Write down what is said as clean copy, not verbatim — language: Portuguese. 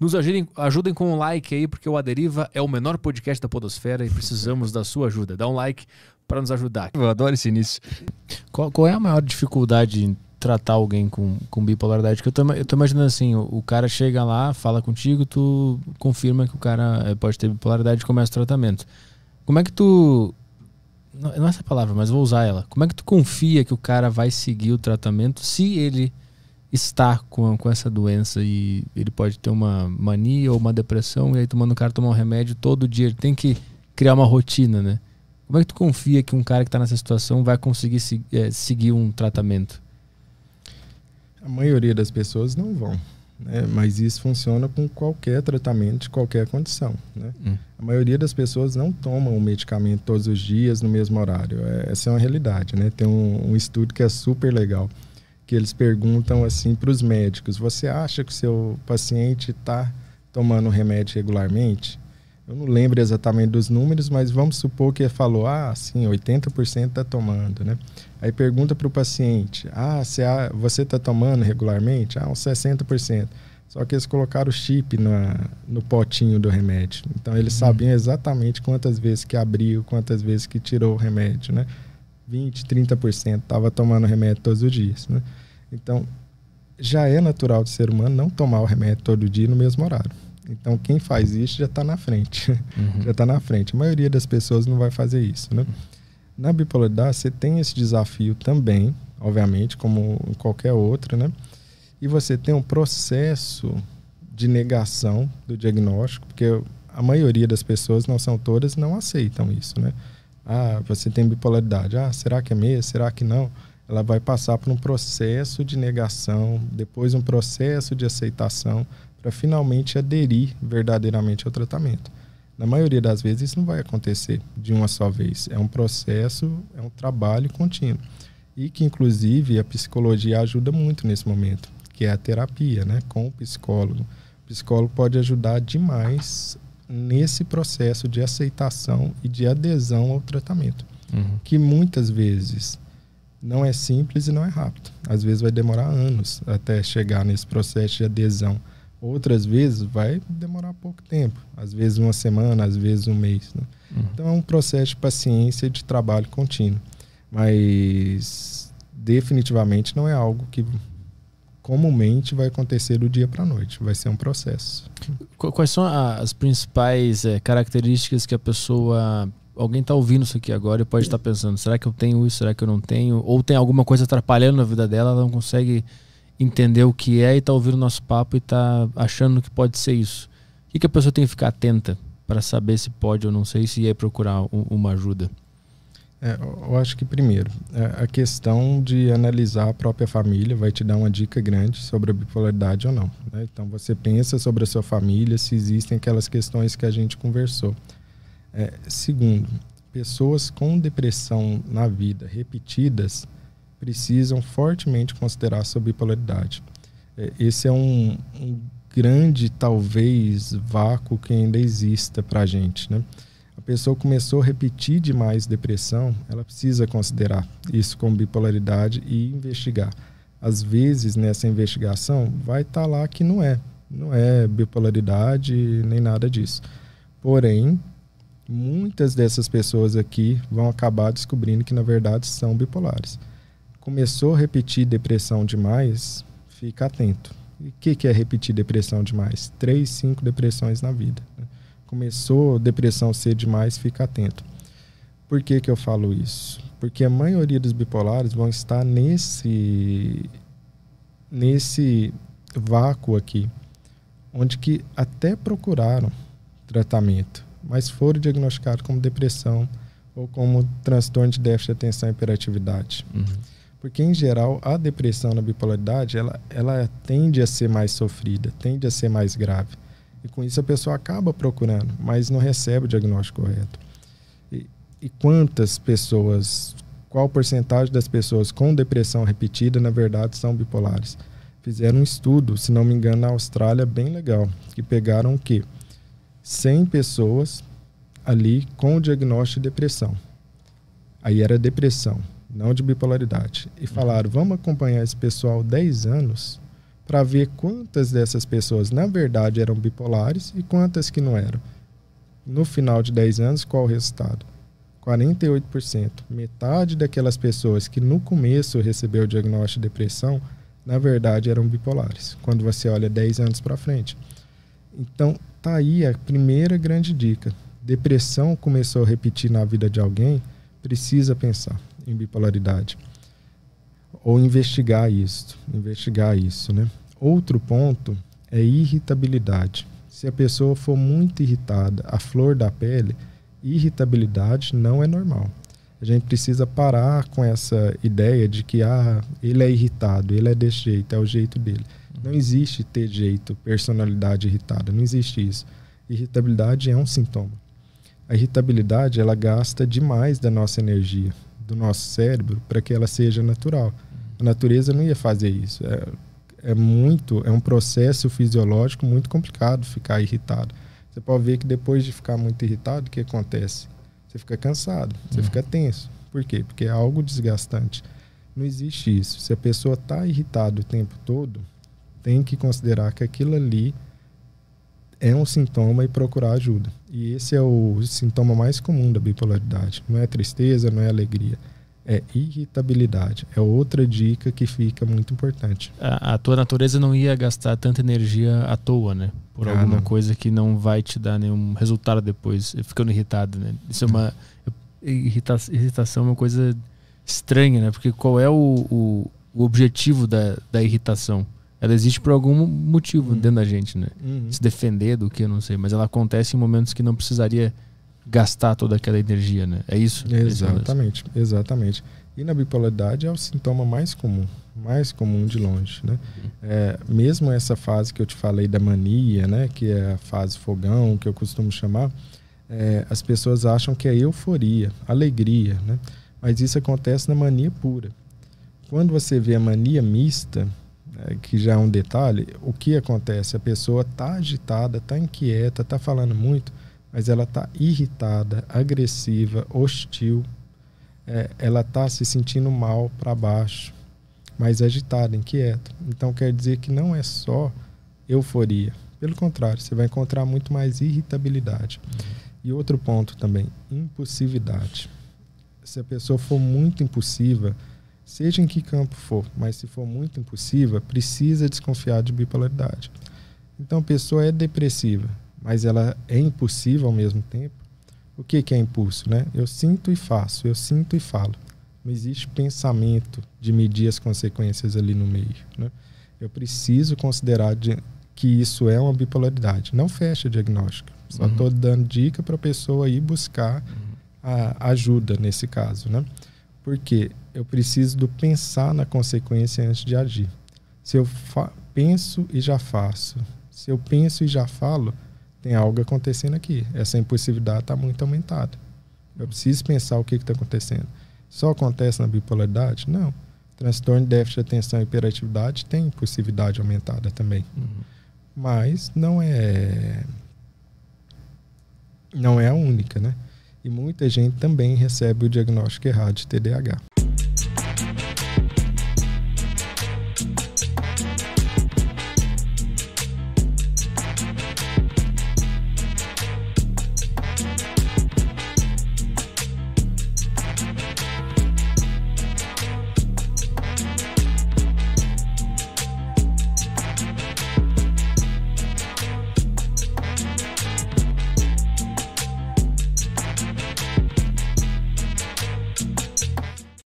Nos ajudem com um like aí, porque o A Deriva é o menor podcast da podosfera e precisamos da sua ajuda. Dá um like para nos ajudar. Eu adoro esse início. Qual é a maior dificuldade em tratar alguém com bipolaridade? Porque eu tô imaginando assim, o cara chega lá, fala contigo, tu confirma que o cara pode ter bipolaridade e começa o tratamento. Como é que tu... Não é essa palavra, mas vou usar ela. Como é que tu confia que o cara vai seguir o tratamento se ele está com essa doença e ele pode ter uma mania ou uma depressão, e aí o cara toma um remédio todo dia, ele tem que criar uma rotina, né? Como é que tu confia que um cara que está nessa situação vai conseguir seguir um tratamento? A maioria das pessoas não vão, né? Mas isso funciona com qualquer tratamento de qualquer condição, né? A maioria das pessoas não tomam o medicamento todos os dias no mesmo horário. Essa é uma realidade, né? Tem um estudo que é super legal, que eles perguntam assim para os médicos: você acha que o seu paciente está tomando remédio regularmente? Eu não lembro exatamente dos números, mas vamos supor que ele falou, sim, 80% está tomando, né? Aí pergunta para o paciente, você está tomando regularmente? Uns 60%. Só que eles colocaram o chip no potinho do remédio. Então eles sabiam exatamente quantas vezes que abriu, quantas vezes que tirou o remédio, né? 20%, 30% estava tomando remédio todos os dias, né? Então, já é natural do ser humano não tomar o remédio todo dia no mesmo horário. Então, quem faz isso já está na frente. Já está na frente. A maioria das pessoas não vai fazer isso, né? Na bipolaridade, você tem esse desafio também, obviamente, como em qualquer outro, né? E você tem um processo de negação do diagnóstico, porque a maioria das pessoas, não são todas, não aceitam isso, né? Você tem bipolaridade. Será que é mesmo? Será que não? Ela vai passar por um processo de negação, depois um processo de aceitação, para finalmente aderir verdadeiramente ao tratamento. Na maioria das vezes isso não vai acontecer de uma só vez. É um processo, é um trabalho contínuo. E que, inclusive, a psicologia ajuda muito nesse momento, que é a terapia, né, com o psicólogo. O psicólogo pode ajudar demais nesse processo de aceitação e de adesão ao tratamento, que muitas vezes não é simples e não é rápido. Às vezes vai demorar anos até chegar nesse processo de adesão. Outras vezes vai demorar pouco tempo, às vezes uma semana, às vezes um mês, né? Então é um processo de paciência e de trabalho contínuo, mas definitivamente não é algo que comumente vai acontecer do dia para a noite, vai ser um processo. Quais são as principais características que alguém está ouvindo isso aqui agora e pode estar pensando, será que eu tenho isso, será que eu não tenho? Ou tem alguma coisa atrapalhando na vida dela, ela não consegue entender o que é e está ouvindo o nosso papo e está achando que pode ser isso. O que a pessoa tem que ficar atenta para saber se pode ou não sei, se é procurar uma ajuda? Eu acho que primeiro, a questão de analisar a própria família vai te dar uma dica grande sobre a bipolaridade ou não, né? Então você pensa sobre a sua família, se existem aquelas questões que a gente conversou. Segundo, pessoas com depressão na vida repetidas precisam fortemente considerar a sua bipolaridade. Esse é um grande, talvez, vácuo que ainda exista para a gente, né? A pessoa começou a repetir demais depressão, ela precisa considerar isso como bipolaridade e investigar. Às vezes, nessa investigação, vai estar lá que não é bipolaridade nem nada disso. Porém, muitas dessas pessoas aqui vão acabar descobrindo que, na verdade, são bipolares. Começou a repetir depressão demais, fica atento. E o que é repetir depressão demais? 3, 5 depressões na vida, né? Começou a depressão ser demais, fica atento. Por que eu falo isso? Porque a maioria dos bipolares vão estar nesse vácuo aqui, onde que até procuraram tratamento, mas foram diagnosticados como depressão ou como transtorno de déficit de atenção e hiperatividade. Porque, em geral, a depressão na bipolaridade, ela tende a ser mais sofrida, tende a ser mais grave. E com isso a pessoa acaba procurando, mas não recebe o diagnóstico correto. E quantas pessoas, qual porcentagem das pessoas com depressão repetida, na verdade, são bipolares? Fizeram um estudo, se não me engano, na Austrália, bem legal, que pegaram o quê? 100 pessoas ali com o diagnóstico de depressão. Aí era depressão, não de bipolaridade. E falaram, vamos acompanhar esse pessoal 10 anos para ver quantas dessas pessoas, na verdade, eram bipolares e quantas que não eram. No final de 10 anos, qual o resultado? 48%. Metade daquelas pessoas que no começo recebeu o diagnóstico de depressão, na verdade, eram bipolares, quando você olha 10 anos para frente. Então, tá aí a primeira grande dica. Depressão começou a repetir na vida de alguém, precisa pensar em bipolaridade. Ou investigar isso, né? Outro ponto é irritabilidade. Se a pessoa for muito irritada, a flor da pele, irritabilidade não é normal. A gente precisa parar com essa ideia de que ele é irritado, ele é desse jeito, é o jeito dele. Não existe ter jeito, personalidade irritada, não existe isso. Irritabilidade é um sintoma. A irritabilidade, ela gasta demais da nossa energia, do nosso cérebro, para que ela seja natural. A natureza não ia fazer isso. É um processo fisiológico muito complicado ficar irritado. Você pode ver que depois de ficar muito irritado, o que acontece? Você fica cansado, você fica tenso. Por quê? Porque é algo desgastante. Não existe isso. Se a pessoa está irritada o tempo todo, tem que considerar que aquilo ali é um sintoma e procurar ajuda. E esse é o sintoma mais comum da bipolaridade. Não é tristeza, não é alegria. É irritabilidade. É outra dica que fica muito importante. A tua natureza não ia gastar tanta energia à toa, né? Por alguma coisa que não vai te dar nenhum resultado depois, ficando irritado, né? Isso é uma... Irritação é uma coisa estranha, né? Porque qual é o objetivo da irritação? Ela existe por algum motivo dentro da gente, né? Se defender do que, eu não sei. Mas ela acontece em momentos que não precisaria gastar toda aquela energia, né? É isso? Exatamente, exatamente. E na bipolaridade é o sintoma mais comum de longe, né? Mesmo essa fase que eu te falei da mania, né? Que é a fase fogão, que eu costumo chamar, as pessoas acham que é euforia, alegria, né? Mas isso acontece na mania pura. Quando você vê a mania mista, que já é um detalhe, o que acontece? A pessoa está agitada, está inquieta, está falando muito, mas ela está irritada, agressiva, hostil. Ela está se sentindo mal, para baixo, mas agitada, inquieta. Então quer dizer que não é só euforia. Pelo contrário, você vai encontrar muito mais irritabilidade. E outro ponto também, impulsividade. Se a pessoa for muito impulsiva, seja em que campo for, mas se for muito impulsiva, precisa desconfiar de bipolaridade. Então a pessoa é depressiva, mas ela é impulsiva ao mesmo tempo. O que é impulso, né? Eu sinto e faço, eu sinto e falo. Não existe pensamento de medir as consequências ali no meio, né? Eu preciso considerar que isso é uma bipolaridade. Não fecha diagnóstico. Só estou dando dica para a pessoa ir buscar a ajuda nesse caso, né? Porque eu preciso pensar na consequência antes de agir. Se eu penso e já faço, se eu penso e já falo, tem algo acontecendo aqui. Essa impulsividade está muito aumentada. Eu preciso pensar o que está acontecendo. Só acontece na bipolaridade? Não. Transtorno de déficit de atenção e hiperatividade tem impulsividade aumentada também. Mas não é a única, né? E muita gente também recebe o diagnóstico errado de TDAH.